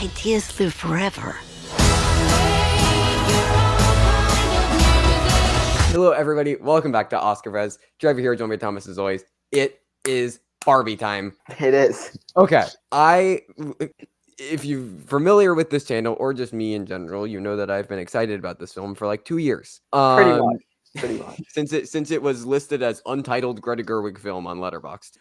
Ideas live forever. Hello, everybody. Welcome back to Oscar Res. Driver here, joined by Thomas as always. It is Barbie time. It is. Okay. If you're familiar with this channel or just me in general, you know that I've been excited about this film for like 2 years. Pretty much. Since it was listed as untitled Greta Gerwig film on Letterboxd.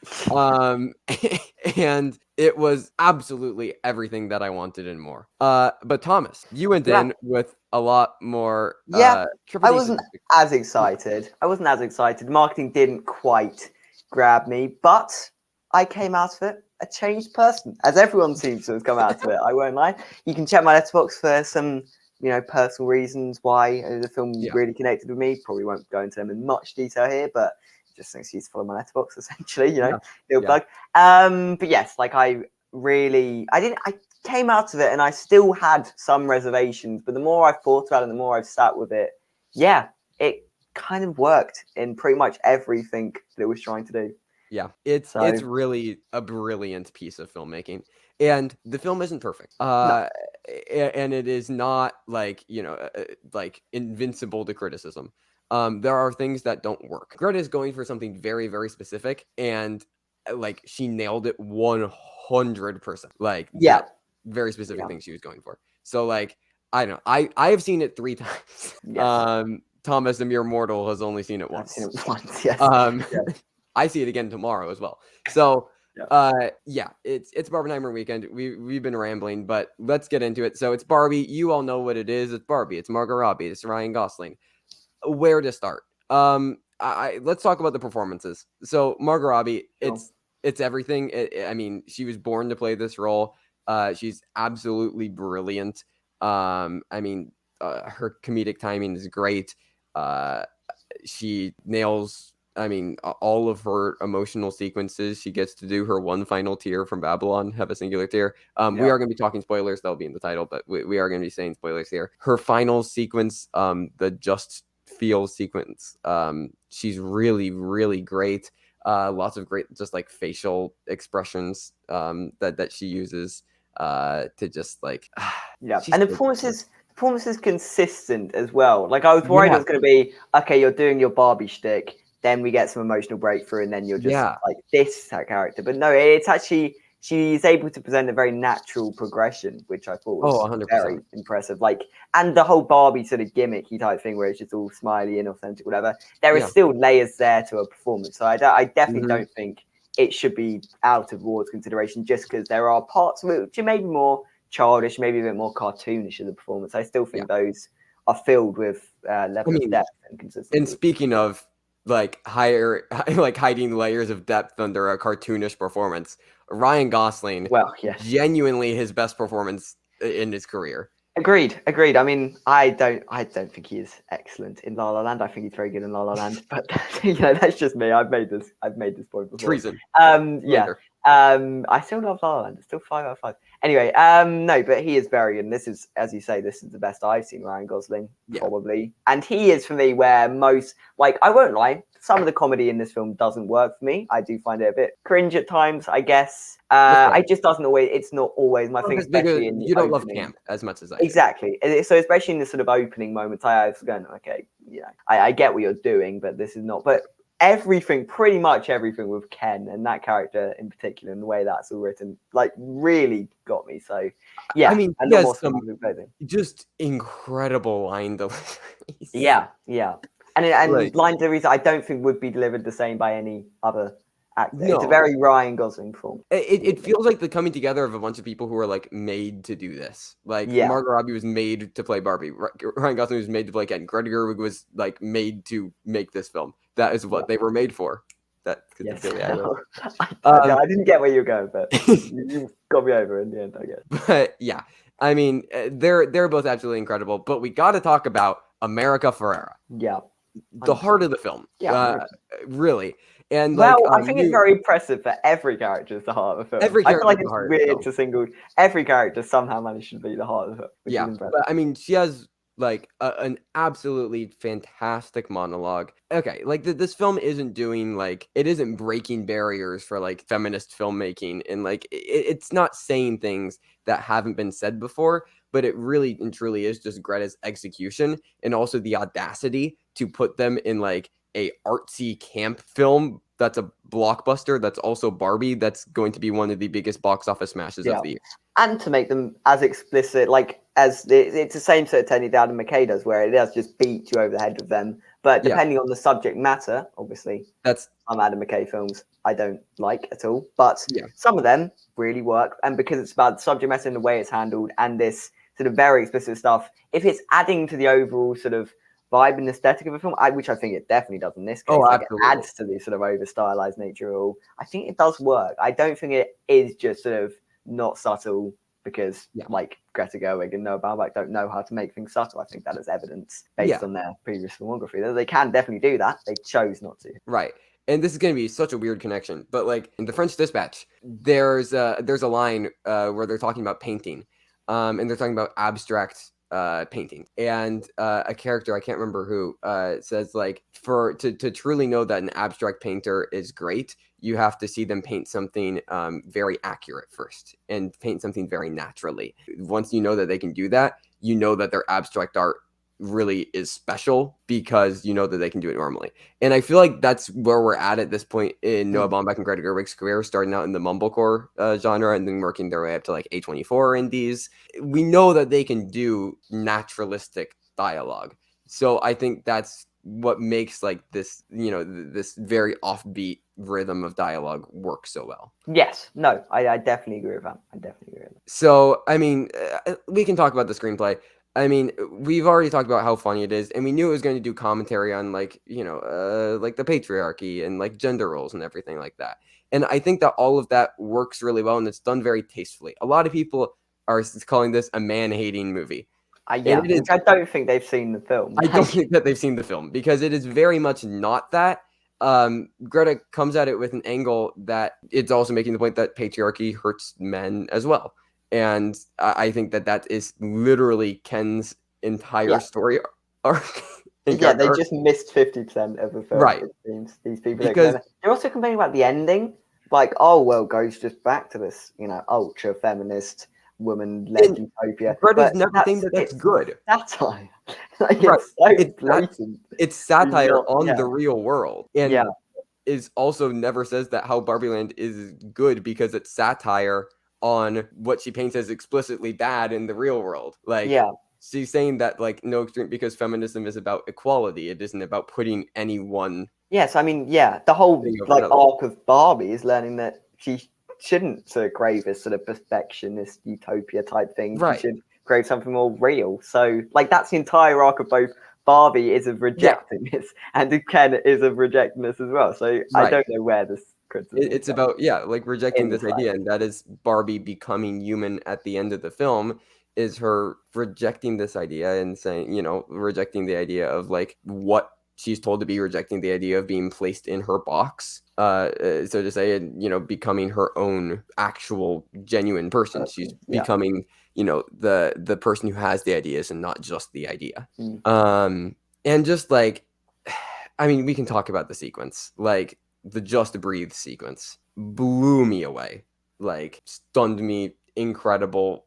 And it was absolutely everything that I wanted and more. But Thomas, you went in with a lot more I trepidation. wasn't as excited. Marketing didn't quite grab me, but I came out of it a changed person, as everyone seems to have come out of it. I won't lie. You can check my letterbox for some, personal reasons why the film really connected with me. Probably won't go into them in much detail here, but just an excuse to follow my letterbox, essentially. Little plug. But yes, I came out of it and I still had some reservations, but the more I've thought about it, the more I've sat with it, it kind of worked in pretty much everything that it was trying to do. Yeah, it's really a brilliant piece of filmmaking, and the film isn't perfect. And it is not like invincible to criticism. There are things that don't work. Greta is going for something very, very specific, and she nailed it 100%. Very specific thing she was going for. So I don't know. I have seen it 3 times. Yes. Thomas, a mere mortal, has only seen it once. I've seen it once. Yes. I see it again tomorrow as well. So it's Barbenheimer weekend. We've been rambling, but let's get into it. So it's Barbie. You all know what it is. It's Barbie. It's Margot Robbie. It's Ryan Gosling. Where to start? Let's talk about the performances. So Margot Robbie, it's everything. I mean, she was born to play this role. She's absolutely brilliant. Her comedic timing is great. She nails all of her emotional sequences. She gets to do her one final tear from Babylon, have a singular tear. We are going to be talking spoilers. That'll be in the title, but we are going to be saying spoilers here. Her final sequence, the Just Feel sequence, she's really, really great. Lots of great, just facial expressions that she uses to just and the performance is consistent as well. I was worried it was going to be, okay, you're doing your Barbie shtick, then we get some emotional breakthrough, and then you're just this character. But no, it's actually, she's able to present a very natural progression, which I thought was 100%. very impressive. And the whole Barbie sort of gimmicky type thing where it's just all smiley and authentic, whatever. There is still layers there to a performance. So I definitely don't think it should be out of awards consideration just because there are parts of it which are maybe more childish, maybe a bit more cartoonish in the performance. I still think those are filled with level of depth and consistency. And speaking of hiding layers of depth under a cartoonish performance, Ryan Gosling, genuinely his best performance in his career. Agreed. I mean, I don't think he is excellent in La La Land. I think he's very good in La La Land, but that's just me. I've made this point before. Treason. I still love La La Land. It's still 5 out of 5. Anyway, no, but he is very good. And this is, as you say, this is the best I've seen Ryan Gosling, probably. And he is, for me, where most, I won't lie, some of the comedy in this film doesn't work for me. I do find it a bit cringe at times, I guess. It just doesn't always, it's not always my thing, especially in the you don't opening. love camp as much as I Exactly. do. So especially in the sort of opening moments, I was going, okay, I get what you're doing, but this is not. But pretty much everything with Ken and that character in particular, and the way that's all written, really got me. So, I mean, he has some just incredible line deliveries. Yeah. And line deliveries I don't think would be delivered the same by any other actor. No. It's a very Ryan Gosling film. It feels like the coming together of a bunch of people who are made to do this. Margot Robbie was made to play Barbie. Ryan Gosling was made to play Ken. Greta Gerwig was made to make this film. That is what they were made for. I didn't get where you were going, but you got me over in the end, I guess. But yeah, I mean, they're both absolutely incredible. But we got to talk about America Ferrera. Yeah, the heart of the film. Yeah, really. And I think it's very impressive that every character is the heart of the film. I feel like it's weird to single every character somehow managed to be the heart of it. Yeah, but I mean, she has like an absolutely fantastic monologue. Okay, like this film isn't doing like, it isn't breaking barriers for like feminist filmmaking, and like it's not saying things that haven't been said before, but it really and truly is just Greta's execution and also the audacity to put them in like a artsy camp film that's a blockbuster, that's also Barbie, that's going to be one of the biggest box office smashes of the year. And to make them as explicit, like as it's the same sort of technique that Adam McKay does, where it does just beat you over the head with them. But depending on the subject matter, obviously, some Adam McKay films I don't like at all, but some of them really work. And because it's about the subject matter and the way it's handled, and this sort of very explicit stuff, if it's adding to the overall sort of vibe and aesthetic of a film, which I think it definitely does in this case, like it adds to the sort of over stylized nature of it all. I think it does work. I don't think it is just sort of not subtle because like Greta Gerwig and Noah Baumbach don't know how to make things subtle. I think that is evidence based on their previous filmography. They can definitely do that. They chose not to. Right. And this is going to be such a weird connection, but like in The French Dispatch, there's a line where they're talking about painting, and they're talking about abstract painting, and a character, I can't remember who, says like, to truly know that an abstract painter is great, you have to see them paint something very accurate first and paint something very naturally. Once you know that they can do that, you know that their abstract art really is special because you know that they can do it normally. And I feel like that's where we're at this point in Noah Baumbach and Greta Gerwig's career, starting out in the mumblecore genre and then working their way up to like A24 indies. We know that they can do naturalistic dialogue. So I think that's what makes like this, you know, this very offbeat rhythm of dialogue work so well. Yes, no, I definitely agree with that. So, I mean, we can talk about the screenplay. I mean, we've already talked about how funny it is, and we knew it was going to do commentary on like, you know, like the patriarchy and like gender roles and everything like that. And I think that all of that works really well, and it's done very tastefully. A lot of people are calling this a man-hating movie. I don't think they've seen the film. I don't think that they've seen the film because it is very much not that. Greta comes at it with an angle that it's also making the point that patriarchy hurts men as well. And I think that is literally Ken's entire story arc. They just missed 50% of the film. Right. It seems. These people they're also complaining about the ending. Like, oh, well, goes just back to this, you know, ultra feminist woman-led utopia. Greta's never saying that that's good. Satire. Like, it's so blatant. It's satire on the real world. And is also never says that how Barbie Land is good because it's satire on what she paints as explicitly bad in the real world. Like, she's saying that like no extreme, because feminism is about equality. It isn't about putting anyone. Yes, I mean, the whole like arc of Barbie is learning that she shouldn't sort of crave this sort of perfectionist utopia type thing. Right. She should crave something more real. So like that's the entire arc of both Barbie is of rejecting this, and Ken is of rejecting this as well. So I don't know where this it's about like rejecting this idea, and that is Barbie becoming human at the end of the film is her rejecting this idea and saying, you know, rejecting the idea of like what she's told to be, rejecting the idea of being placed in her box, so to say, and, you know, becoming her own actual genuine person. She's becoming, you know, the person who has the ideas and not just the idea. And just like, I mean, we can talk about the sequence, like the Just Breathe sequence blew me away, like stunned me. Incredible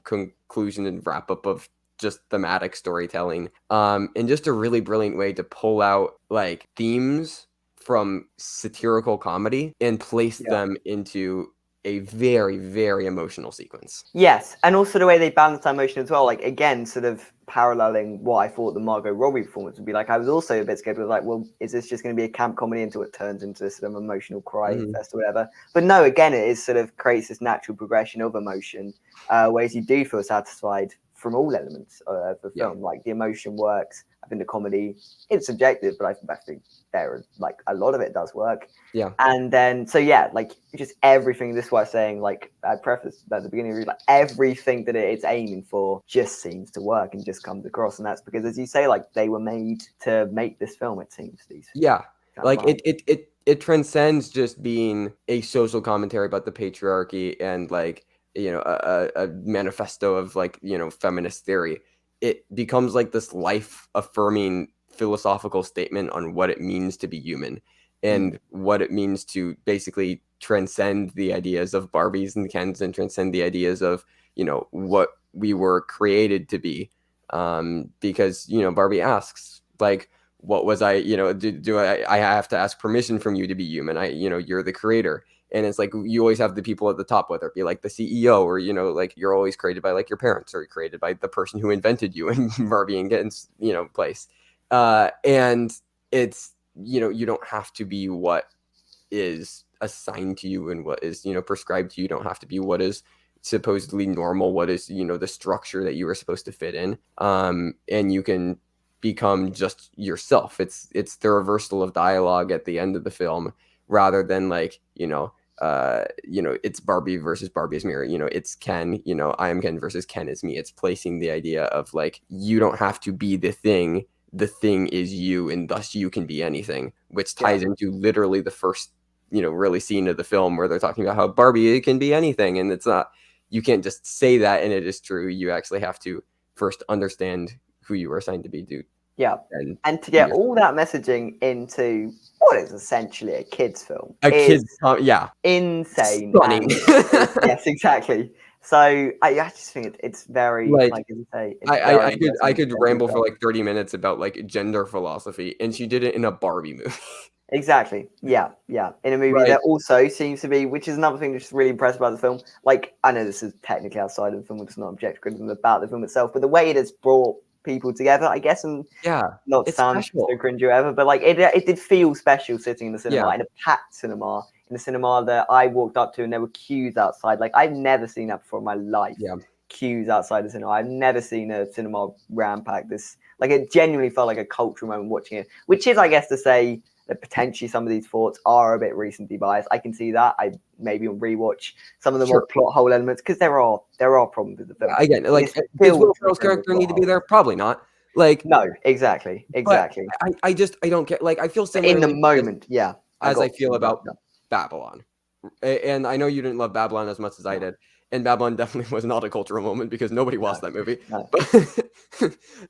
conclusion and wrap up of just thematic storytelling, and just a really brilliant way to pull out like themes from satirical comedy and place them into a very, very emotional sequence. Yes, and also the way they balance that emotion as well. Like again, sort of paralleling what I thought the Margot Robbie performance would be like. I was also a bit scared. Like, well, is this just going to be a camp comedy until it turns into this sort of emotional cry fest or whatever? But no, again, it is sort of creates this natural progression of emotion, whereas you do feel satisfied from all elements of the film. Like the emotion works. I think the comedy is subjective, but I think there like a lot of it does work. Yeah. And then like just everything. This is what I'm saying. Like I prefaced at the beginning, like everything that it's aiming for just seems to work and just comes across. And that's because, as you say, like they were made to make this film. It seems like it transcends just being a social commentary about the patriarchy and like, you know, a manifesto of like, you know, feminist theory. it becomes like this life affirming philosophical statement on what it means to be human and what it means to basically transcend the ideas of Barbies and Kens and transcend the ideas of, you know, what we were created to be. Because, you know, Barbie asks, like, what was I, you know, do I have to ask permission from you to be human? You know, you're the creator. And it's like, you always have the people at the top, whether it be like the CEO or, you know, like you're always created by like your parents or created by the person who invented you in Barbie and Ken's, you know, place. And it's, you know, you don't have to be what is assigned to you and what is, you know, prescribed to you. You don't have to be what is supposedly normal, what is, you know, the structure that you were supposed to fit in. And you can become just yourself. It's the reversal of dialogue at the end of the film, rather than like, you know, it's Barbie versus Barbie's mirror. You know, it's Ken, you know, I am Ken versus Ken is me. It's placing the idea of like, you don't have to be the thing is you, and thus you can be anything, which ties into literally the first, you know, really scene of the film where they're talking about how Barbie, it can be anything. And it's not, you can't just say that and it is true. You actually have to first understand who you are assigned to be, dude. Yeah. And to get all that messaging into what is essentially a kid's film. Insane. Stunning. Yes, exactly. So I just think it's very, like you say, I could ramble for like 30 minutes about like gender philosophy, and she did it in a Barbie movie. Exactly. Yeah. In a movie that also seems to be, which is another thing that's really impressive about the film. Like, I know this is technically outside of the film, it's not objective criticism about the film itself, but the way it has brought people together, I guess, and not to sound so cringy or ever, but like it did feel special sitting in the cinema, in a packed cinema, in a cinema that I walked up to and there were queues outside. Like, I've never seen that before in my life. Queues outside the cinema. I've never seen a cinema rampacked. This, like, it genuinely felt like a cultural moment watching it, which is, I guess, to say that potentially some of these thoughts are a bit recency biased. I can see that. I maybe on rewatch some of the more plot hole elements, because there are problems with the film. Again, like, does Will Ferrell's character need to be there? Probably not. Like, no, exactly. I don't get, like, I feel similar in the moment, as I feel about Babylon. And I know you didn't love Babylon as much as I did. And Babylon definitely was not a cultural moment because nobody watched that movie.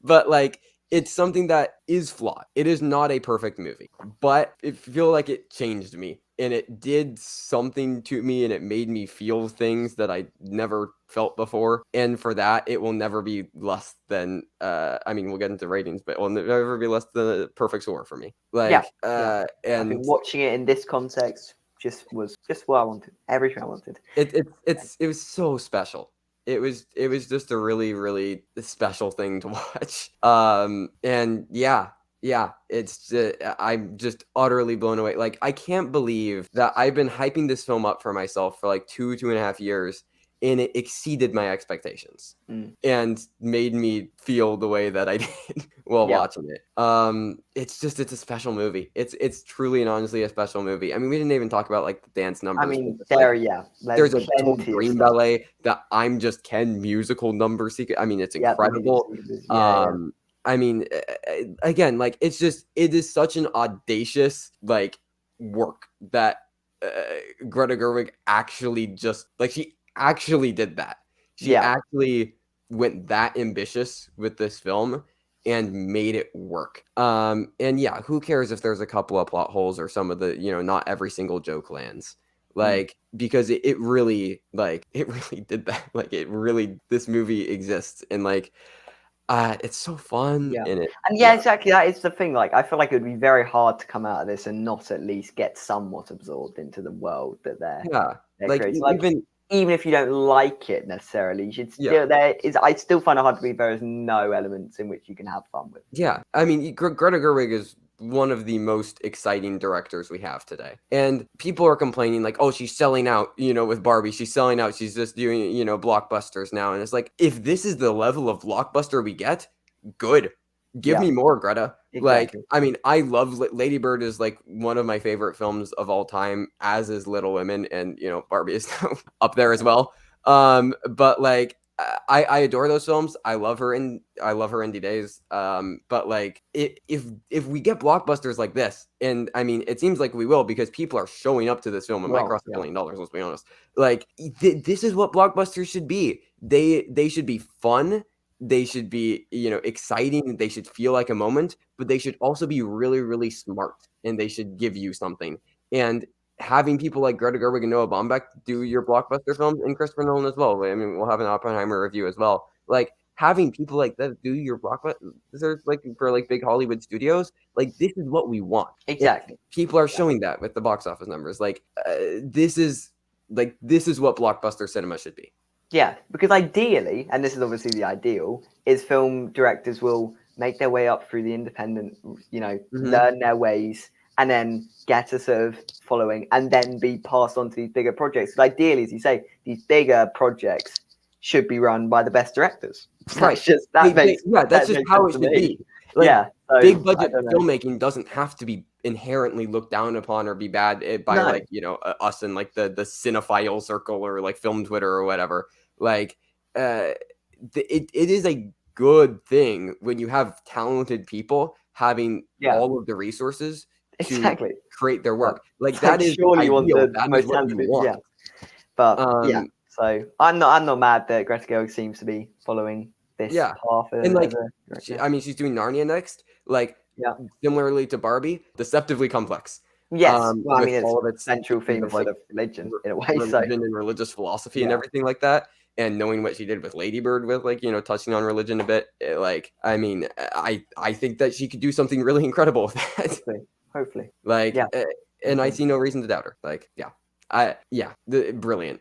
But like, it's something that is flawed. It is not a perfect movie, but it feel like it changed me, and it did something to me, and it made me feel things that I never felt before. And for that, it will never be less than, I mean, we'll get into ratings, but it will never be less than a perfect score for me. Like, and I think watching it in this context was just what I wanted. Everything I wanted. It was so special. It was just a really, really special thing to watch. And it's I'm just utterly blown away. Like, I can't believe that I've been hyping this film up for myself for like 2.5 years, and it exceeded my expectations and made me feel the way that I did while watching it. It's a special movie. It's truly and honestly a special movie. I mean, we didn't even talk about like the dance numbers. I mean, there's a total Green Ballet, that I'm Just Ken musical number sequence. I mean, it's incredible. I mean, again, like, it is such an audacious like work that Greta Gerwig actually she actually did that. She actually went that ambitious with this film and made it work. And who cares if there's a couple of plot holes or some of the, you know, not every single joke lands. Like, because it really did that. Like, this movie exists, and like, it's so fun in it. And exactly, that is the thing. Like, I feel like it would be very hard to come out of this and not at least get somewhat absorbed into the world that they're creating. Like, even if you don't like it necessarily, you should still I still find it hard to believe there is no elements in which you can have fun with. Yeah, I mean, Greta Gerwig is one of the most exciting directors we have today. And people are complaining like, oh, she's selling out, you know, with Barbie. She's selling out. She's just doing, you know, blockbusters now. And it's like, if this is the level of blockbuster we get, good. Give me more, Greta. Exactly. Like, I mean, I love Lady Bird is like one of my favorite films of all time, as is Little Women. And, you know, Barbie is up there as well. But like, I adore those films. I love her Indie Days. But like, if we get blockbusters like this, and I mean, it seems like we will, because people are showing up to this film and might cross $1 billion. Let's be honest. Like, this is what blockbusters should be. They should be fun they should be, exciting. They should feel like a moment, but they should also be really, really smart, and they should give you something. And having people like Greta Gerwig and Noah Baumbach do your blockbuster films, and Christopher Nolan as well. I mean, we'll have an Oppenheimer review as well. Like, having people like that do your blockbusters, like for like big Hollywood studios, like this is what we want. Exactly. And people are showing that with the box office numbers. Like, this is what blockbuster cinema should be. Yeah, because ideally, and this is obviously the ideal, is film directors will make their way up through the independent, learn their ways, and then get a sort of following, and then be passed on to these bigger projects. Because ideally, as you say, these bigger projects should be run by the best directors. Right. That's just how it should be. Like, so, big budget filmmaking doesn't have to be inherently looked down upon or be bad by us in like the cinephile circle or like film Twitter or whatever. Like, it is a good thing when you have talented people having all of the resources to create their work. Like, that is surely ideal. You want that is what you want. Yeah. But so I'm not mad that Greta Gerwig seems to be following this path. And like, she's doing Narnia next. Like, similarly to Barbie, deceptively complex. Yes, well, I mean, it's all of its central theme of religion in a way. Religion and religious philosophy and everything like that. And knowing what she did with Lady Bird, with touching on religion a bit, I think that she could do something really incredible with that. Hopefully. Like, and I see no reason to doubt her. Like, brilliant.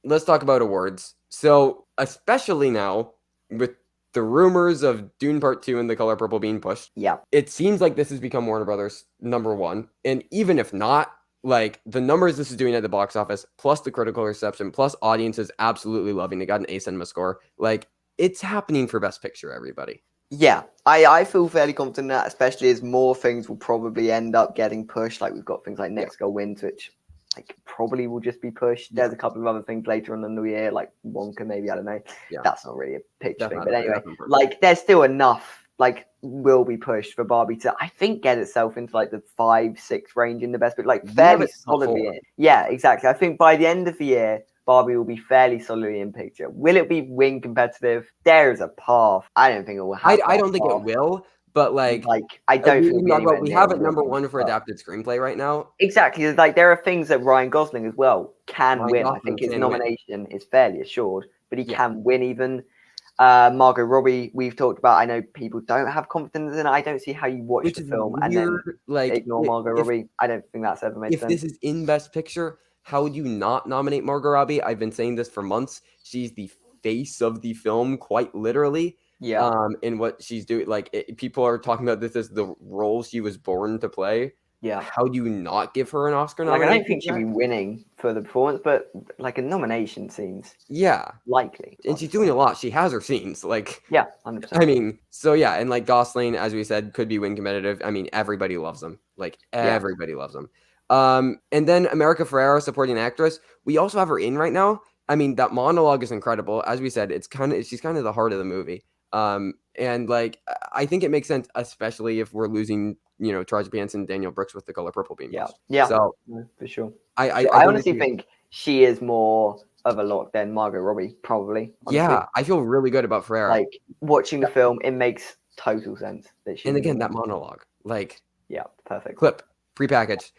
Let's talk about awards. So, especially now with the rumors of Dune Part 2 and The Color Purple being pushed, it seems like this has become Warner Brothers' #1. And even if not, like, the numbers this is doing at the box office, plus the critical reception, plus audiences absolutely loving it, got an A cinema score. Like, it's happening for Best Picture, everybody. Yeah, I feel fairly confident in that, especially as more things will probably end up getting pushed. Like, we've got things like Next Girl Wins, which probably will just be pushed. There's a couple of other things later on in the year, like Wonka, maybe, I don't know. That's not really a picture thing, but anyway, like, there's still enough, like, will be pushed for Barbie to, I think, get itself into like the 5-6 range in the best, but like fairly solidly in. Yeah, exactly. I think by the end of the year, Barbie will be fairly solidly in picture. Will it be win competitive? There is a path. I don't think it will happen. I don't think it will. But like I don't think we have it #1 for adapted screenplay right now. Exactly. Like, there are things that Ryan Gosling as well can win. I think his nomination is fairly assured, but he can win even. Margot Robbie, we've talked about. I know people don't have confidence in it. I don't see how you watch the film and then ignore Margot Robbie. I don't think that's ever made sense. If this is in Best Picture, how would you not nominate Margot Robbie? I've been saying this for months. She's the face of the film, quite literally. In what she's doing, people are talking about this as the role she was born to play. How do you not give her an Oscar nomination? I don't think she'd be winning for the performance, but like, a nomination seems likely. And she's doing a lot. She has her scenes. 100%. I mean, so and like Gosling, as we said, could be win competitive. I mean, everybody loves him. Everybody loves him. And then America Ferrera, supporting actress. We also have her in right now. I mean, that monologue is incredible. As we said, she's kind of the heart of the movie. And like, I think it makes sense, especially if we're losing, Taraji P. Henson, Daniel Brooks with The Color Purple being so for sure. I honestly think she is more of a lock than Margot Robbie, probably. Honestly. Yeah, I feel really good about Ferrera. Like, watching the film, it makes total sense that she. And again, that monologue, perfect clip, prepackaged.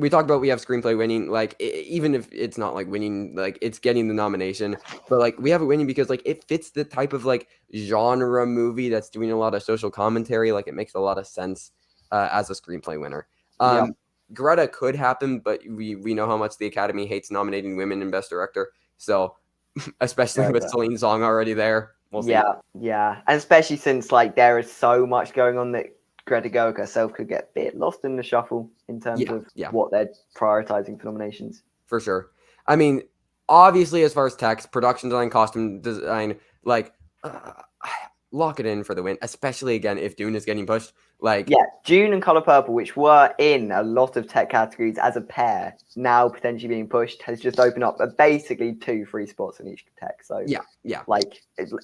We talked about we have screenplay winning, even if it's not winning, it's getting the nomination, but we have it winning because it fits the type of genre movie that's doing a lot of social commentary. It makes a lot of sense as a screenplay winner. Greta could happen, but we know how much the Academy hates nominating women in Best Director. So especially with Celine Song already there, we'll see. Yeah, and especially since there is so much going on that Greta Gerwig herself could get a bit lost in the shuffle in terms of what they're prioritizing for nominations. For sure. I mean, obviously, as far as text, production design, costume design, lock it in for the win, especially, again, if Dune is getting pushed. Dune and Color Purple, which were in a lot of tech categories as a pair, now potentially being pushed, has just opened up basically 2 free spots in each tech. So,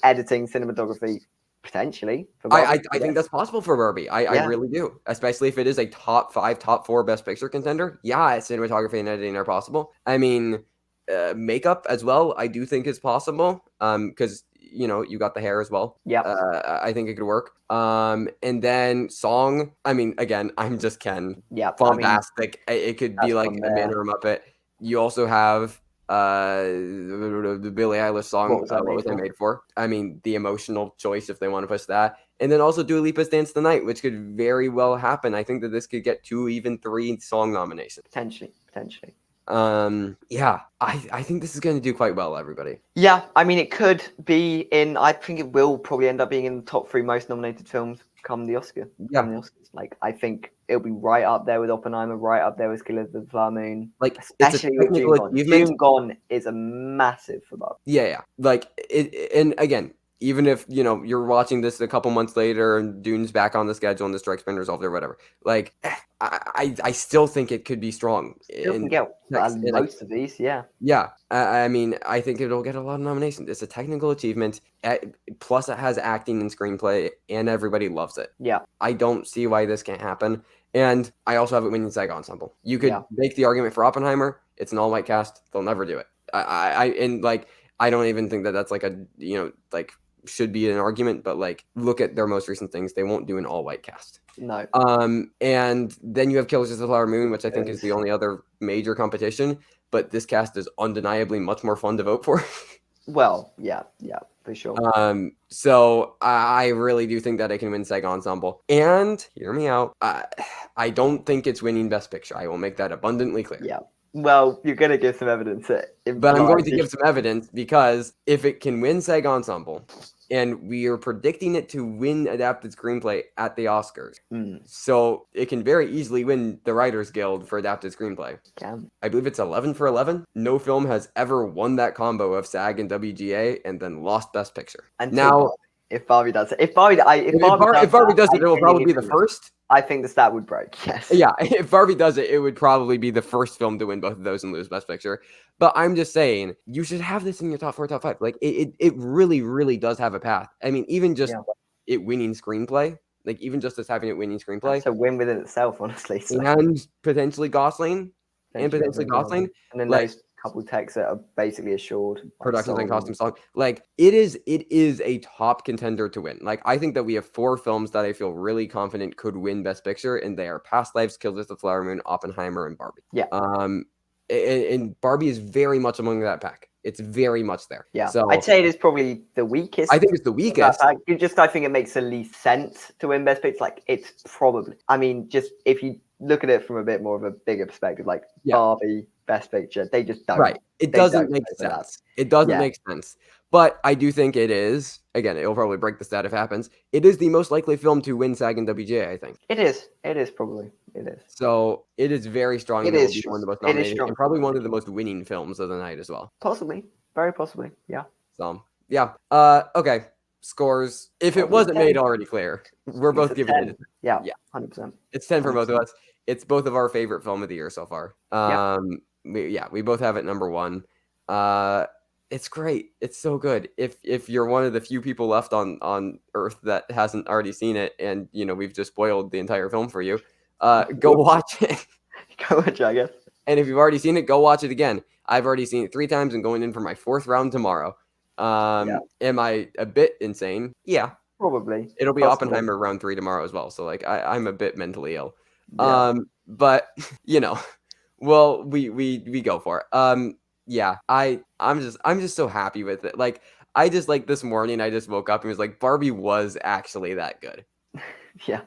editing, cinematography, potentially. I think that's possible for Barbie. I really do, especially if it is a top 5, top 4 Best Picture contender. Cinematography and editing are possible. I mean, makeup as well, I do think is possible. Because you got the hair as well. Yeah. I think it could work. And then song. I mean, again, I'm just Ken. Yeah. Bombastic. It could be that's like from a man there. or a Muppet. You also have the Billie Eilish song. What was I made for? I mean, the emotional choice if they want to push that. And then also Dua Lipa's Dance the Night, which could very well happen. I think that this could get 2, even 3 song nominations. Potentially. Yeah, I think this is going to do quite well, everybody. Yeah, I mean, it could be in. I think it will probably end up being in the top 3 most nominated films come the Oscar. Yeah. Come the Oscars. Like, I think it'll be right up there with Oppenheimer, right up there with Killers of the Flower Moon. Like, especially with June Gone. June Gone is a massive for Barbie. Yeah. Like it, and again, even if you're watching this a couple months later and Dune's back on the schedule and the strike's been resolved or whatever, like I still think it could be strong. Still can get most of these, yeah. Yeah, I mean, I think it'll get a lot of nominations. It's a technical achievement, plus it has acting and screenplay, and everybody loves it. Yeah, I don't see why this can't happen. And I also have it winning SAG Ensemble. You could make the argument for Oppenheimer. It's an all-white cast. They'll never do it. I don't even think that that's like a should be an argument, but like look at their most recent things. They won't do an all-white cast. No. And then you have Killers of the Flower Moon, which I think is the only other major competition. But this cast is undeniably much more fun to vote for. Well, yeah, for sure. So I really do think that it can win SAG Ensemble. And hear me out. I don't think it's winning Best Picture. I will make that abundantly clear. Yeah. Well, you're going to give some evidence. But I'm going to give some evidence because if it can win SAG Ensemble, and we are predicting it to win Adapted Screenplay at the Oscars, so it can very easily win the Writers Guild for Adapted Screenplay. I believe it's 11 for 11. No film has ever won that combo of SAG and WGA and then lost Best Picture. Now, if Barbie does it, if Barbie does it, it will probably be the first. I think the stat would break. Yes. Yeah, if Barbie does it, it would probably be the first film to win both of those and lose Best Picture. But I'm just saying, you should have this in your top 4, top 5. Like it really, really does have a path. I mean, even just it winning screenplay, like even just as having it winning screenplay, that's a win within itself, honestly. So. And potentially Gosling, and then those couple texts that are basically assured productions and costume song. Like it is a top contender to win. Like I think that we have 4 films that I feel really confident could win Best Picture, and they are Past Lives, Killers of the Flower Moon, Oppenheimer, and Barbie. Yeah. And Barbie is very much among that pack. It's very much there. Yeah. So I'd say it is probably the weakest. I think it's the weakest. I think it makes the least sense to win Best Picture. Like it's probably. I mean, just if you look at it from a bit more of a bigger perspective, like Barbie, Best Picture, they just don't. Right. It doesn't make sense. It doesn't make sense. But I do think it is. Again, it'll probably break the stat if it happens. It is the most likely film to win SAG and WGA, I think. It is. It is probably. It is. So it is very strong. It is one of the most nominated, and probably one of the most winning films of the night as well. Possibly. Very possibly. Yeah. So yeah. Okay. Scores. If it wasn't made already clear, we're both giving it. Yeah. 100%. It's 10 for both of us. It's both of our favorite film of the year so far. We both have it number 1. It's great. It's so good. If you're one of the few people left on Earth that hasn't already seen it, and we've just spoiled the entire film for you, go watch it. Go watch it, I guess. And if you've already seen it, go watch it again. I've already seen it 3 times and going in for my 4th round tomorrow. Am I a bit insane? Yeah. Probably. It'll be Oppenheimer round 3 tomorrow as well. So like I'm a bit mentally ill. Yeah. But well, we go for it. Yeah, I'm just so happy with it. Like I just like this morning I just woke up and was like Barbie was actually that good. Yeah.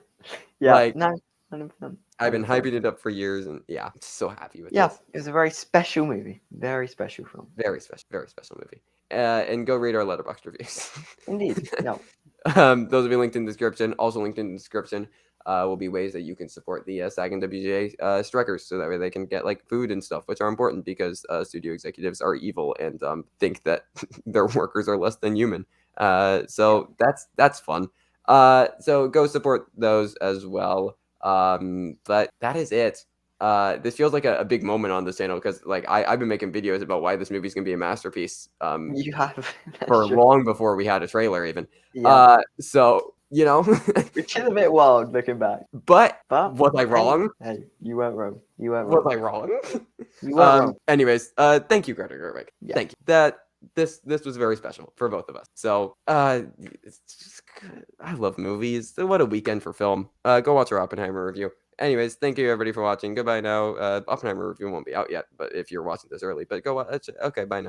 Like, no, 100%. I've been hyping it up for years, and I'm so happy with this. Yeah, it was a very special movie. Very special film. Very special movie. And go read our Letterboxd reviews. Indeed. Yeah. Those will be linked in the description. Also linked in the description will be ways that you can support the SAG and WGA strikers, so that way they can get like food and stuff, which are important because studio executives are evil and think that their workers are less than human. So that's fun. So go support those as well. But that is it. This feels like a big moment on this channel because like I've been making videos about why this movie's gonna be a masterpiece. You have for long before we had a trailer even. Yeah. So you know. Which is a bit wild looking back. But But was I wrong? Hey, you weren't wrong. You weren't Was wrong. I wrong? You weren't wrong. Anyways, thank you, Greta Gerwig. Yeah. Thank you. This was very special for both of us. So it's just, I love movies. What a weekend for film. Go watch our Oppenheimer review. Anyways, thank you everybody for watching. Goodbye now. Oppenheimer review won't be out yet, but if you're watching this early, but go watch. Okay, bye now.